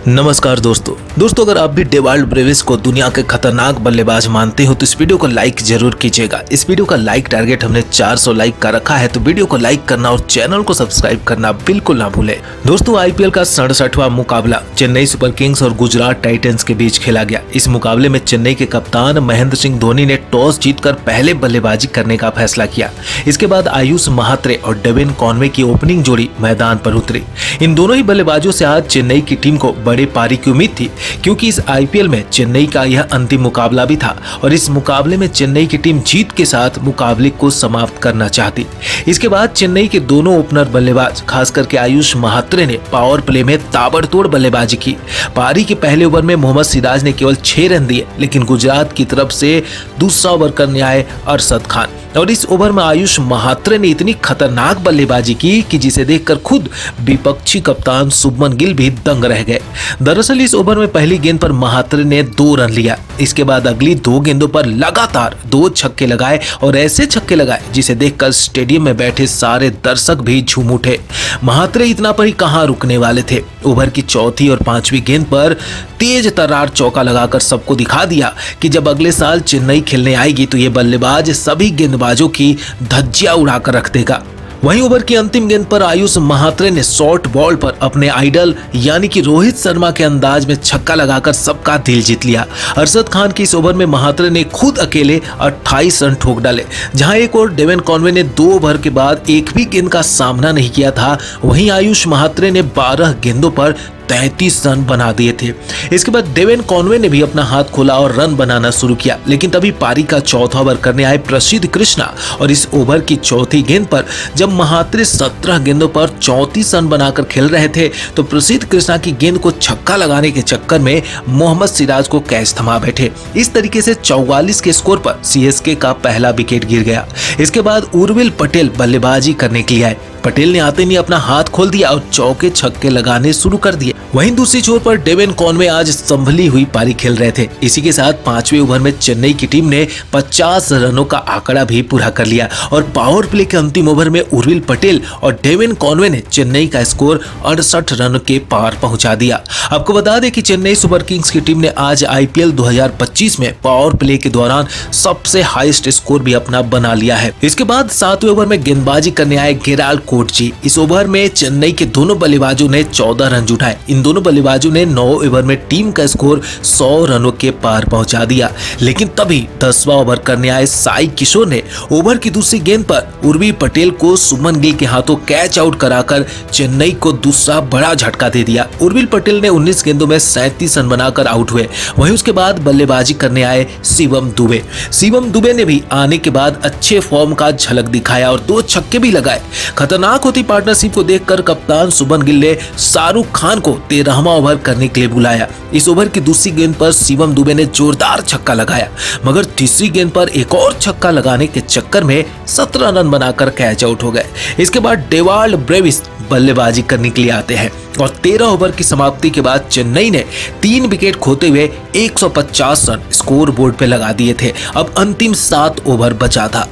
नमस्कार दोस्तों अगर आप भी डेवाल्ड ब्रेविस को दुनिया के खतरनाक बल्लेबाज मानते हो तो इस वीडियो को लाइक जरूर कीजिएगा। इस वीडियो का लाइक टारगेट हमने 400 लाइक का रखा है, तो वीडियो को लाइक करना और चैनल को सब्सक्राइब करना बिल्कुल ना भूलें। दोस्तों आईपीएल का 67वां मुकाबला चेन्नई सुपर किंग्स और गुजरात टाइटंस के बीच खेला गया। इस मुकाबले में चेन्नई के कप्तान महेंद्र सिंह धोनी ने टॉस जीतकर पहले बल्लेबाजी करने का फैसला किया। इसके बाद आयुष महात्रे और डेविन कॉनवे की ओपनिंग जोड़ी मैदान पर उतरी। इन दोनों ही बल्लेबाजों से आज चेन्नई की टीम को बड़े पारी की उम्मीद थी, क्योंकि इस आईपीएल में चेन्नई का यह अंतिम मुकाबला भी था और इस मुकाबले में चेन्नई की टीम जीत के साथ मुकाबले को समाप्त करना चाहती। इसके बाद चेन्नई के दोनों ओपनर बल्लेबाज खास करके आयुष महात्रे ने पावर प्ले में ताबड़तोड़ बल्लेबाजी की। पारी के पहले ओवर में मोहम्मद सिराज ने केवल 6 रन दिए, लेकिन गुजरात की तरफ से दूसरा ओवर करने आए अरशद खान और इस ओवर में आयुष महात्रे ने इतनी खतरनाक बल्लेबाजी की कि जिसे देखकर खुद विपक्षी कप्तान शुभमन गिल भी दंग रह गए। दरअसल इस ओवर में पहली गेंद पर महात्रे ने 2 रन लिया। इसके बाद अगली 2 गेंदों पर लगातार 2 छक्के लगाए और ऐसे छक्के लगाए जिसे देखकर स्टेडियम में बैठे सारे दर्शक भी झूम उठे। महात्रे इतना पर ही कहां रुकने वाले थे। ओवर की चौथी और 5वीं गेंद पर तेज तर्रार चौका लगाकर सबको दिखा दिया कि जब अगले साल चेन्नई खेलने आएगी तो ये बल्लेबाज सभी गेंदबाजों की धज्जियां उड़ाकर रख देगा। वहीं ओवर की अंतिम गेंद पर आयुष महात्रे ने शॉर्ट बॉल पर अपने आइडल यानी कि रोहित शर्मा के अंदाज में छक्का लगाकर सबका दिल जीत लिया। अरशद खान के इस ओवर में महात्रे ने खुद अकेले 28 रन ठोक डाले। जहां एक और डेविन कॉनवे ने 2 ओवर के बाद एक भी गेंद का सामना नहीं किया था, वहीं आयुष महात्रे ने 12 गेंदों पर 33 रन बना दिए थे। इसके बाद डेविन कॉनवे ने भी अपना हाथ खोला और रन बनाना शुरू किया, लेकिन तभी पारी का चौथा ओवर करने आए प्रसिद्ध कृष्णा और इस ओवर की चौथी गेंद पर जब महात्रे 17 गेंदों पर 34 रन बनाकर खेल रहे थे तो प्रसिद्ध कृष्णा की गेंद को छक्का लगाने के चक्कर में मोहम्मद सिराज को कैच थमा बैठे। इस तरीके से 44 के स्कोर पर सीएसके का पहला विकेट गिर गया। इसके बाद उर्विल पटेल बल्लेबाजी करने के लिए आए। पटेल ने आते ही अपना हाथ खोल दिया और चौके छक्के लगाने शुरू कर दिए। वहीं दूसरी छोर पर डेविन कॉनवे आज संभली हुई पारी खेल रहे थे। इसी के साथ 5वें ओवर में चेन्नई की टीम ने 50 रनों का आंकड़ा भी पूरा कर लिया और पावर प्ले के अंतिम ओवर में उर्विल पटेल और डेविन कॉनवे ने चेन्नई का स्कोर 68 रन के पार पहुंचा दिया। आपको बता दें कि चेन्नई सुपर किंग्स की टीम ने आज आईपीएल 2025 में पावर प्ले के दौरान सबसे हाईएस्ट स्कोर भी अपना बना लिया है। इसके बाद 7वें ओवर में गेंदबाजी करने आए गेराल्ड कोटजी। इस ओवर में चेन्नई के दोनों बल्लेबाजों ने 14 रन जुटाए। इन दोनों बल्लेबाजों ने 9 ओवर में टीम का स्कोर 100 रनों के पार पहुंचा दिया, लेकिन तभी 10वां ओवर करने आए साई किशोर ने ओवर की दूसरी गेंद पर उर्वी पटेल को शुभमन गिल के हाथों कैच आउट कराकर चेन्नई को दूसरा बड़ा झटका दे दिया। उर्विल पटेल ने 19 गेंदों में 37 रन बनाकर आउट हुए। वहीं उसके बाद बल्लेबाजी करने आए शिवम दुबे। शिवम दुबे ने भी आने के बाद अच्छे फॉर्म का झलक दिखाया और 2 छक्के भी लगाए। खतरनाक होती पार्टनरशिप को देखकर कप्तान शुभमन गिल ने शाहरुख खान को 13वां ओवर करने के लिए बुलाया। इस ओवर की दूसरी गेंद पर शिवम दुबे ने जोरदार छक्का लगाया, मगर तीसरी गेंद पर एक और छक्का लगाने के चक्कर में 17 रन बनाकर कैच आउट हो गए। इसके बाद डेवाल्ड ब्रेविस बल्लेबाजी करने के लिए आते हैं और 13 ओवर की समाप्ति के बाद चेन्नई ने 3 विकेट खोते हुए 150 रन स्कोर बोर्ड पे लगा दिए थे। अब अंतिम 7 ओवर बचा था।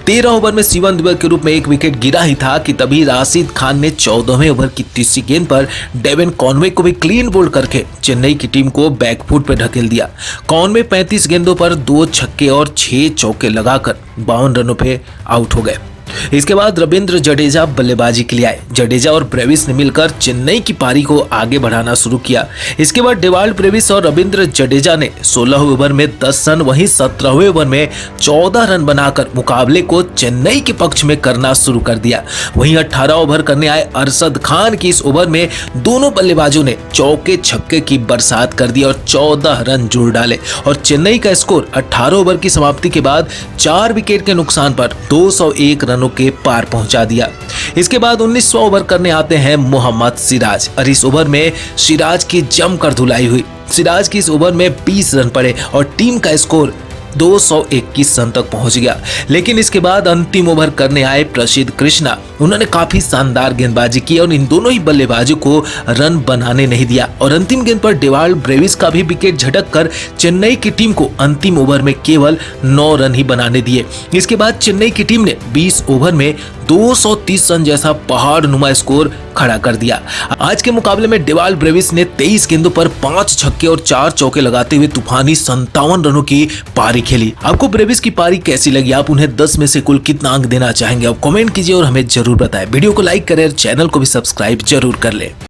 13 ओवर में शिवम दुबे के रूप में 1 विकेट गिरा ही था कि तभी राशिद खान ने 14वें ओवर की तीसरी गेंद पर डेविन कॉनवे को भी क्लीन बोल्ड करके चेन्नई की टीम को बैकफुट पे ढकेल दिया। कॉनवे 35 गेंदों पर 2 छक्के और 6 चौके लगाकर 52 रनों पे आउट हो गए। इसके बाद रविंद्र जडेजा बल्लेबाजी के लिए आए। जडेजा और ब्रेविस ने मिलकर चेन्नई की पारी को आगे बढ़ाना शुरू किया। इसके बाद डेवाल्ड ब्रेविस और रविंद्र जडेजा ने 16 ओवर में 10 रन वहीं 17वें ओवर में 14 रन बनाकर मुकाबले को चेन्नई के पक्ष में करना शुरू कर दिया। वहीं 18 ओवर करने आए अरशद खान की इस ओवर में दोनों बल्लेबाजों ने चौके छक्के की बरसात कर दी और 14 रन जोड़ डाले और चेन्नई का स्कोर 18 ओवर की समाप्ति के बाद 4 विकेट के नुकसान पर 201 रनों के पार पहुंचा दिया। इसके बाद 19वां ओवर करने आते हैं मोहम्मद सिराज और इस ओवर में सिराज की जमकर धुलाई हुई। सिराज की इस ओवर में 20 रन पड़े और टीम का स्कोर 221 रन तक पहुंच गया। लेकिन इसके बाद अंतिम ओवर करने आए प्रसिद्ध कृष्णा उन्होंने काफी शानदार गेंदबाजी की और इन दोनों ही बल्लेबाजों को रन बनाने नहीं दिया और अंतिम गेंद पर डेवाल्ड ब्रेविस का भी विकेट झटक कर चेन्नई की टीम को अंतिम ओवर में केवल 9 रन ही बनाने दिए। इसके बाद चेन्नई की टीम ने 20 ओवर में 230 रन जैसा पहाड़ नुमा स्कोर खड़ा कर दिया। आज के मुकाबले में डेवाल्ड ब्रेविस ने 23 गेंदों पर 5 छक्के और 4 चौके लगाते हुए तूफानी 57 रनों की पारी खेली। आपको ब्रेविस की पारी कैसी लगी? आप उन्हें 10 में से कुल कितना अंक देना चाहेंगे? आप कमेंट कीजिए और हमें जरूर बताएं। वीडियो को लाइक करें और चैनल को भी सब्सक्राइब जरूर कर लें।